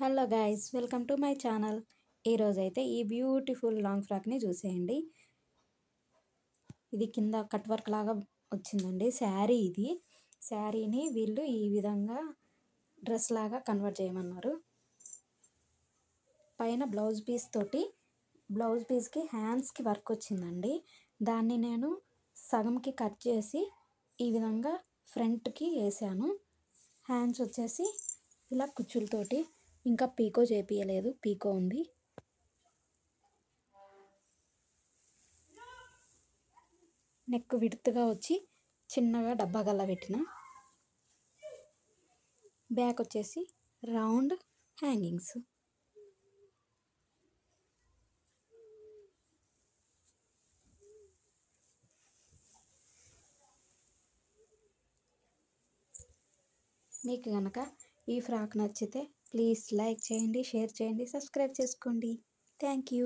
Hello guys, welcome to my channel. ఈరోజైతే ఈ beautiful long ఫ్రాక్ని చూసేయండి. ఇది కింద కట్ వర్క్ లాగా వచ్చిందండి. ఇది శారీని వీళ్ళు ఈ విధంగా డ్రెస్ లాగా కన్వర్ట్ చేయమన్నారు. పైన బ్లౌజ్ పీస్కి హ్యాండ్స్కి వర్క్ వచ్చిందండి. దాన్ని నేను సగంకి కట్ చేసి ఈ విధంగా ఫ్రంట్కి వేసాను. హ్యాండ్స్ వచ్చేసి ఇలా కుచ్చులతోటి, ఇంకా పీకో చేపియలేదు, పీకో ఉంది. నెక్ విడుతుగా వచ్చి చిన్నగా డబ్బా గల్ల పెట్టిన. బ్యాక్ వచ్చేసి రౌండ్ హ్యాంగింగ్స్. మీకు కనుక ఈ ఫ్రాక్ నచ్చితే ప్లీజ్ లైక్ చేయండి, షేర్ చేయండి, సబ్స్క్రైబ్ చేసుకోండి. Thank you.